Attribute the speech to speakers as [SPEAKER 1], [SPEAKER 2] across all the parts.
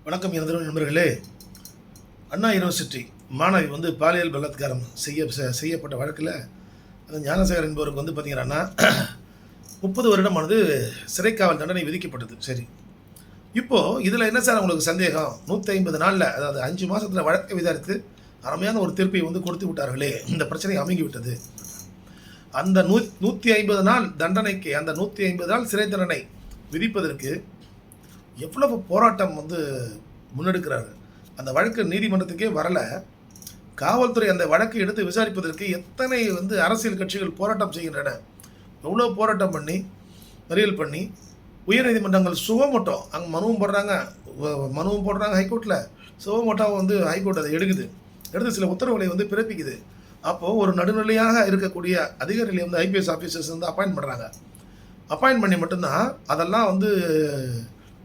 [SPEAKER 1] வணக்கம் எனது நண்பர்களே. அண்ணா யூனிவர்சிட்டி மாணவி பாலியல் பலாத்காரம் செய்யப்பட்ட வழக்கில் அந்த ஞானசேகர் என்பவருக்கு பார்த்தீங்கன்னா 30 வருடமானது சிறைக்காவல் தண்டனை விதிக்கப்பட்டது. சரி, இப்போது இதில் என்ன சார் உங்களுக்கு சந்தேகம்? 150 நாளில், அதாவது 5 மாதத்தில் வழக்கை விசாரித்து அருமையான ஒரு தீர்ப்பை கொடுத்து விட்டார்களே, இந்த பிரச்சனை அமைங்கி விட்டது. அந்த 150 நாள் தண்டனைக்கு, அந்த 150 நாள் சிறை தண்டனை விதிப்பதற்கு எவ்வளவு போராட்டம் முன்னெடுக்கிறார்கள். அந்த வழக்கு நீதிமன்றத்துக்கே வரலை. காவல்துறை அந்த வழக்கை எடுத்து விசாரிப்பதற்கு எத்தனை அரசியல் கட்சிகள் போராட்டம் செய்கின்றன. எவ்வளோ போராட்டம் பண்ணி மறியல் பண்ணி உயர்நீதிமன்றங்கள் சுவமோட்டம் அங்கே மனுவும் போடுறாங்க ஹைகோர்ட்டில். சுவமோட்டம் ஹைகோர்ட் அதை எடுத்து சில உத்தரவுகளை பிறப்பிக்குது. அப்போது ஒரு நடுநிலையாக இருக்கக்கூடிய அதிகாரிகளை ஐபிஎஸ் ஆஃபீஸர்ஸ் அப்பாயின்ட் பண்ணுறாங்க. அப்பாயின்ட் பண்ணி மட்டும்தான் அதெல்லாம்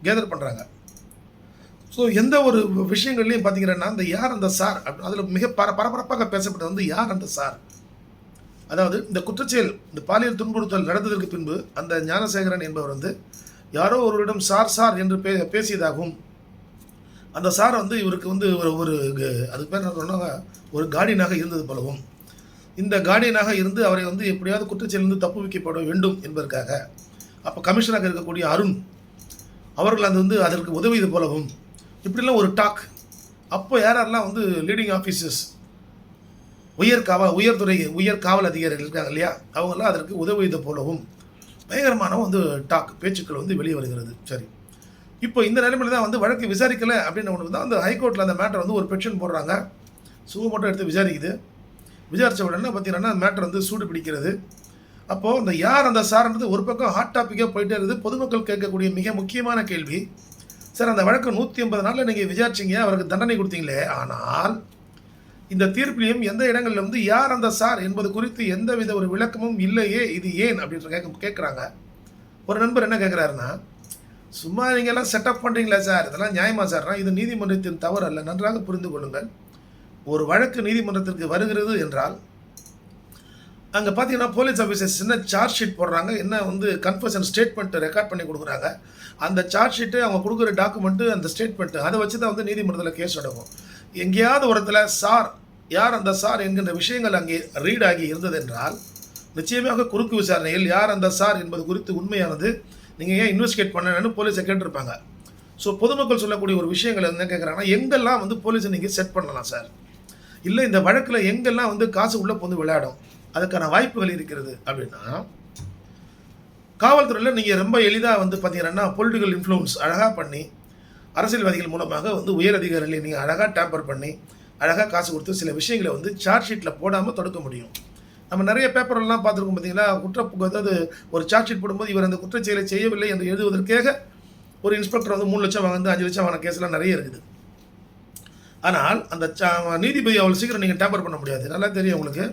[SPEAKER 1] கேதர் பண்ணுறாங்க. ஸோ எந்த ஒரு விஷயங்கள்லையும் பார்த்தீங்கன்னா அந்த யார் அந்த சார், அதில் மிக பரபரப்பாக பேசப்பட்டது யார் அந்த சார். அதாவது இந்த குற்றச்செயல், இந்த பாலியல் துன்புறுத்தல் நடந்ததற்கு பின்பு அந்த ஞானசேகரன் என்பவர் யாரோ ஒருவரிடம் சார் என்று பேசியதாகவும், அந்த சார் இவருக்கு ஒரு அதுக்கு பேர் என்ன சொன்னாங்க, ஒரு கார்டியனாக இருந்தது போலவும், இந்த கார்டியனாக இருந்து அவரை எப்படியாவது குற்றச்செயலிருந்து தப்பு வைக்கப்பட வேண்டும் என்பதற்காக அப்போ கமிஷனாக இருக்கக்கூடிய அருண் அவர்கள் அதற்கு உதவியது போலவும், இப்படிலாம் ஒரு டாக். அப்போ யாரெல்லாம் லீடிங் ஆஃபீஸர்ஸ், உயர் காவல் அதிகாரிகள் இருக்காங்க இல்லையா, அவங்கெல்லாம் அதற்கு உதவியது போலவும் பயங்கரமான டாக் பேச்சுக்கள் வெளியே வருகிறது. சரி, இப்போ இந்த நிலைமையில் தான் வழக்கு விசாரிக்கலை அப்படின்னு ஒன்று தான் ஹைகோர்ட்டில் அந்த மேட்டர் ஒரு பெட்டிஷன் போடுறாங்க. சுகமோட்டம் எடுத்து விசாரித்த உடனே பார்த்தீங்கன்னா மேட்டர் சூடு பிடிக்கிறது. அப்போது அந்த யார் அந்த சார்ன்றது ஒரு பக்கம் ஹாட் டாப்பிக்காக போயிட்டே இருக்குது. பொதுமக்கள் கேட்கக்கூடிய மிக முக்கியமான கேள்வி, சார் அந்த வழக்கு 150 நாளில் நீங்கள் விசாரிச்சிங்க, அவருக்கு தண்டனை கொடுத்தீங்களே, ஆனால் இந்த தீர்ப்பிலையும் எந்த இடங்களில் யார் அந்த சார் என்பது குறித்து எந்தவித ஒரு விளக்கமும் இல்லையே, இது ஏன் அப்படின்னு கேட்குறாங்க. ஒரு நண்பர் என்ன கேட்குறாருன்னா, சும்மா நீங்கள் எல்லாம் செட்டப் பண்ணுறீங்களா சார், இதெல்லாம் நியாயமா சார்னா? இது நீதிமன்றத்தின் தவறு அல்ல, நன்றாக புரிந்து கொள்ளுங்கள். ஒரு வழக்கு நீதிமன்றத்திற்கு வருகிறது என்றால் அங்கே பார்த்தீங்கன்னா போலீஸ் ஆஃபீஸர்ஸ் என்ன சார்ஜ் ஷீட் போடுறாங்க, என்ன கன்ஃபர்ஷன் ஸ்டேட்மெண்ட்டு ரெக்கார்ட் பண்ணி கொடுக்குறாங்க. அந்த சார்ஜ் ஷீட்டு, அவங்க கொடுக்குற டாக்குமெண்ட்டு, அந்த ஸ்டேட்மெண்ட்டு, அதை வச்சு தான் நீதிமன்றத்தில் கேஸ் நடக்கும். எங்கேயாவது ஒரு இடத்துல சார், யார் அந்த சார் என்கின்ற விஷயங்கள் அங்கே ரீட் ஆகி இருந்தது என்றால் நிச்சயமாக குறுக்கு விசாரணையில் யார் அந்த சார் என்பது குறித்து உண்மையானது நீங்கள் ஏன் இன்வெஸ்டிகேட் பண்ணணும்னு போலீஸை கேட்டிருப்பாங்க. ஸோ பொதுமக்கள் சொல்லக்கூடிய ஒரு விஷயங்கள் என்ன கேட்குறாங்கன்னா, எங்கெல்லாம் போலீஸை நீங்கள் செட் பண்ணலாம் சார், இல்லை இந்த வழக்கில் எங்கெல்லாம் காசு உள்ளே விளையாடும், அதுக்கான வாய்ப்புகள் இருக்கிறது அப்படின்னா, காவல்துறையில் நீங்கள் ரொம்ப எளிதாக பார்த்தீங்கன்னா பொலிட்டிக்கல் இன்ஃப்ளூயன்ஸ் அழகாக பண்ணி, அரசியல்வாதிகள் மூலமாக உயர் அதிகாரிகளை நீங்கள் அழகாக டேம்பர் பண்ணி, அழகாக காசு கொடுத்து சில விஷயங்களை சார்ஜ் ஷீட்டில் போடாமல் தடுக்க முடியும். நம்ம நிறைய பேப்பர்லாம் பார்த்துருக்கோம் பார்த்தீங்களா, அதாவது ஒரு சார்ஜ் ஷீட் போடும்போது இவர் அந்த குற்றச்செயலை செய்யவில்லை என்று எழுதுவதற்காக ஒரு இன்ஸ்பெக்டர் 3 லட்சம் வாங்க 5 லட்சம் வாங்கின கேஸ்லாம் நிறைய இருக்குது. ஆனால் அந்த நீதிபதி அவ்வளோ சீக்கிரம் நீங்கள் டேம்பர் பண்ண முடியாது. நல்லா தெரியும் உங்களுக்கு.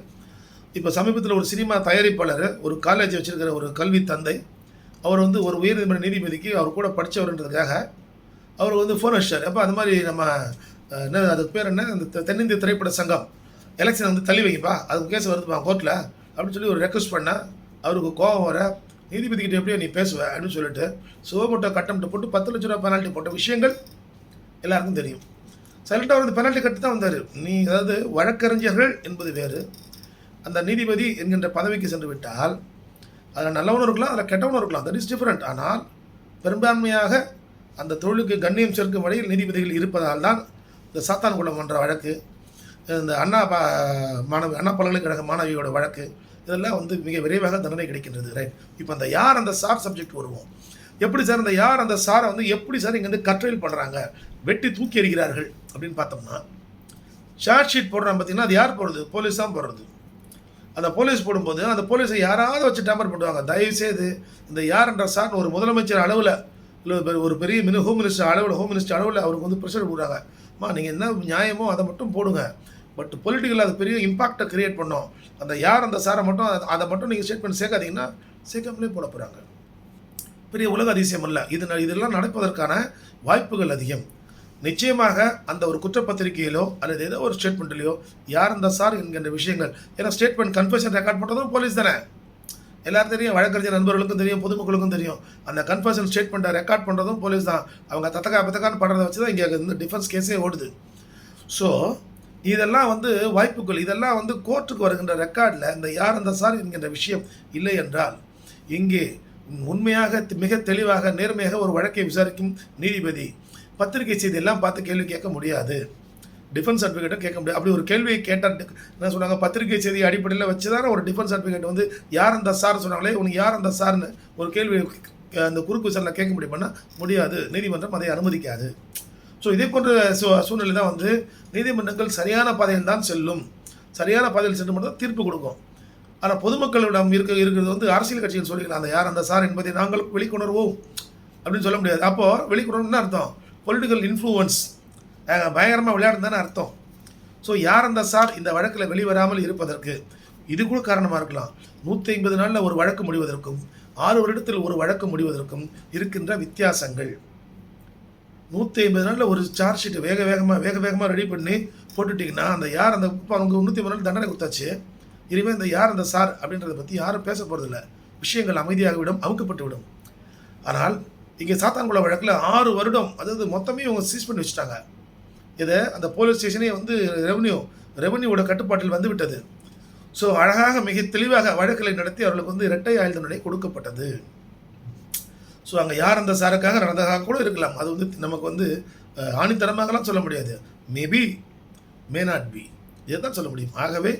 [SPEAKER 1] இப்போ சமீபத்தில் ஒரு சினிமா தயாரிப்பாளர், ஒரு காலேஜ் வச்சுருக்கிற ஒரு கல்வி தந்தை, அவர் ஒரு உயர்நீதிமன்ற நீதிபதிக்கு அவர் கூட படித்தவர்ன்றதுக்காக அவர் ஃபோன் அடிச்சார். அப்போ அது மாதிரி நம்ம என்ன அதுக்கு பேர் என்ன, அந்த தென்னிந்திய திரைப்பட சங்கம் எலெக்ஷன் தள்ளி வைக்கப்பா, அதுக்கு கேஸ் வருதுப்பா கோர்ட்டில் அப்படின்னு சொல்லி ஒரு ரெக்வஸ்ட் பண்ணால், அவருக்கு கோபம் வர, நீதிபதிக்கிட்ட எப்படியோ நீ பேசுவேன் அப்படின்னு சொல்லிட்டு சுவமோட்டோ கட்டம்ட்டு போட்டு 10 லட்ச ரூபா பெனால்ட்டி போட்ட விஷயங்கள் எல்லாருக்கும் தெரியும். சைலண்டாக அவர் பெனால்ட்டி கட்டி தான் வந்தார். அதாவது வழக்கறிஞர்கள் என்பது வேறு, அந்த நீதிபதி என்கின்ற பதவிக்கு சென்று விட்டால் அதில் நல்லவனும் இருக்கலாம், அதில் கெட்டவனும் இருக்கலாம், தட் இஸ் டிஃப்ரெண்ட். ஆனால் பெரும்பான்மையாக அந்த தொழிலுக்கு கண்ணியம் சேர்க்கும் வழியில் நீதிபதிகள் இருப்பதால் தான் இந்த சாத்தான்குளம் என்ற வழக்கு, இந்த அண்ணா பல்கலைக்கழக மாணவியோட வழக்கு, இதெல்லாம் மிக விரைவாக தண்டனை கிடைக்கின்றது. ரைட், இப்போ அந்த யார் அந்த சார் சப்ஜெக்ட் வருவோம். எப்படி சார் அந்த யார் அந்த சாரை எப்படி சார் இங்கே கட்ரைல் பண்ணுறாங்க, வெட்டி தூக்கி எறிகிறார்கள் அப்படின்னு பார்த்தோம்னா, சார்ஜ் ஷீட் போடுறாங்க பார்த்தீங்கன்னா, அது யார் போடுறது? போலீஸ் தான் போடுறது. அந்த போலீஸ் போடும்போது அந்த போலீஸை யாராவது வச்சு டேம்பர் பண்ணுவாங்க. தயவுசெய்து இந்த யார் என்ற சார் ஒரு முதலமைச்சர் அளவில், இல்லை ஒரு பெரிய ஹோம் மினிஸ்டர் அளவில் அவருக்கு ப்ரெஷர் கொடுக்குறாங்க. நீங்கள் என்ன நியாயமோ அதை மட்டும் போடுங்க, பட் பொலிட்டிக்கல் அது பெரிய இம்பாக்டை கிரியேட் பண்ணோம். அந்த யார் அந்த சாரை மட்டும் அதை மட்டும் நீங்கள் ஸ்டேட்மெண்ட் சேர்க்காதீங்கன்னா சேர்க்காமலே போட போகிறாங்க. பெரிய உலக அதிசயம் இல்லை, இதெல்லாம் நடப்பதற்கான வாய்ப்புகள் அதிகம். நிச்சயமாக அந்த ஒரு குற்றப்பத்திரிகையிலோ அல்லது ஏதோ ஒரு ஸ்டேட்மெண்ட்லையோ யார் அந்த சார் என்கின்ற விஷயங்கள், ஏன்னா ஸ்டேட்மெண்ட் கன்ஃபெஷன் ரெக்கார்ட் பண்ணுறதும் போலீஸ் தானே. எல்லாரும் தெரியும், வழக்கறிஞர் நண்பர்களுக்கும் தெரியும், பொதுமக்களுக்கும் தெரியும். அந்த கன்ஃபர்ஷன் ஸ்டேட்மெண்ட்டை ரெக்கார்ட் பண்ணுறதும் போலீஸ் தான். அவங்க தத்தக்கா பத்தக்கான்னு படுறத வச்சு தான் இங்கே இந்த டிஃபென்ஸ் கேஸே ஓடுது. ஸோ இதெல்லாம் வந்து வாய்ப்புகள், இதெல்லாம் வந்து கோர்ட்டுக்கு வருகின்ற ரெக்கார்டில் இந்த யார் அந்த சார் என்கின்ற விஷயம் இல்லை என்றால், இங்கே உண்மையாக மிக தெளிவாக நேர்மையாக ஒரு வழக்கை விசாரிக்கும் நீதிபதி பத்திரிகை செய்தியெல்லாம் பார்த்து கேள்வி கேட்க முடியாது. டிஃபென்ஸ் சர்டிஃபிகேட்டை கேட்க முடியாது. அப்படி ஒரு கேள்வியை கேட்டால் என்ன சொன்னாங்க, பத்திரிகை செய்தி அடிப்படையில் வச்சு தானே ஒரு டிஃபென்ஸ் சர்டிஃபிகேட் வந்து யார் அந்த சார் சொன்னாங்களே, உனக்கு யார் அந்த சார்னு ஒரு கேள்வி அந்த குறுக்கு விசாரணை கேட்க முடியுமானா முடியாது. நீதிமன்றம் அதை அனுமதிக்காது. ஸோ இதே போன்ற சூழ்நிலை தான் வந்து நீதிமன்றங்கள் சரியான பாதையில் தான் செல்லும். சரியான பாதையில் சென்று மட்டும் தான் தீர்ப்பு கொடுக்கும். ஆனால் பொதுமக்களிடம் இருக்கிறது வந்து அரசியல் கட்சிகள் சொல்லிக்கலாம், அந்த யார் அந்த சார் என்பதை நாங்கள் வெளிக்கொணர்வோம் அப்படின்னு சொல்ல முடியாது. அப்போது வெளிக்கொணர்வுன்னு அர்த்தம் பொலிட்டிக்கல் இன்ஃப்ளூயன்ஸ் பயங்கரமாக விளையாடுன்னு தானே அர்த்தம். ஸோ யார் அந்த சார் இந்த வழக்கில் வெளிவராமல் இருப்பதற்கு இது கூட காரணமாக இருக்கலாம். 150 நாளில் ஒரு வழக்கு முடிவதற்கும் 6 வருடத்தில் ஒரு வழக்கு முடிவதற்கும் இருக்கின்ற வித்தியாசங்கள். 150 நாளில் ஒரு சார்ஜ் ஷீட் வேகமாக ரெடி பண்ணி போட்டுட்டிங்கன்னா அந்த யார் அந்த அவங்க 150 நாள் தண்டனை கொடுத்தாச்சு. இனிமேல் இந்த யார் அந்த சார் அப்படின்றத பற்றி யாரும் பேச போகிறதில்ல. விஷயங்கள் அமைதியாகிவிடும், அமுக்கப்பட்டு விடும். ஆனால் இங்கே சாத்தான்குளம் வழக்கில் 6 வருடம், அதாவது மொத்தமே இவங்க சீஸ் பண்ணி வச்சுட்டாங்க. இதை அந்த போலீஸ் ஸ்டேஷனே வந்து ரெவன்யூவோட கட்டுப்பாட்டில் வந்து விட்டது. ஸோ அழகாக மிக தெளிவாக வழக்குகளை நடத்தி அவர்களுக்கு வந்து இரட்டை ஆயுள் தண்டனை கொடுக்கப்பட்டது. ஸோ அங்கே யார் அந்த சாருக்காக நடந்ததாக கூட இருக்கலாம். அது வந்து நமக்கு வந்து ஆணித்தரமாகலாம் சொல்ல முடியாது. மேபி மே நாட் பி, இதை தான் சொல்ல முடியும். ஆகவே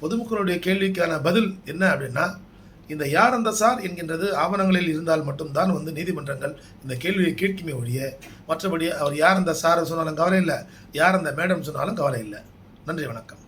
[SPEAKER 1] பொதுமக்களுடைய கேள்விக்கான பதில் என்ன அப்படின்னா, இந்த யார் அந்த சார் என்கின்றது ஆவணங்களில் இருந்தால் மட்டும்தான் வந்து நீதிமன்றங்கள் இந்த கேள்வியை கேட்குமே ஒழிய, மற்றபடி அவர் யார் அந்த சார் சொன்னாலும் கவலை இல்லை, யார் அந்த மேடம் சொன்னாலும் கவலை இல்லை. நன்றி, வணக்கம்.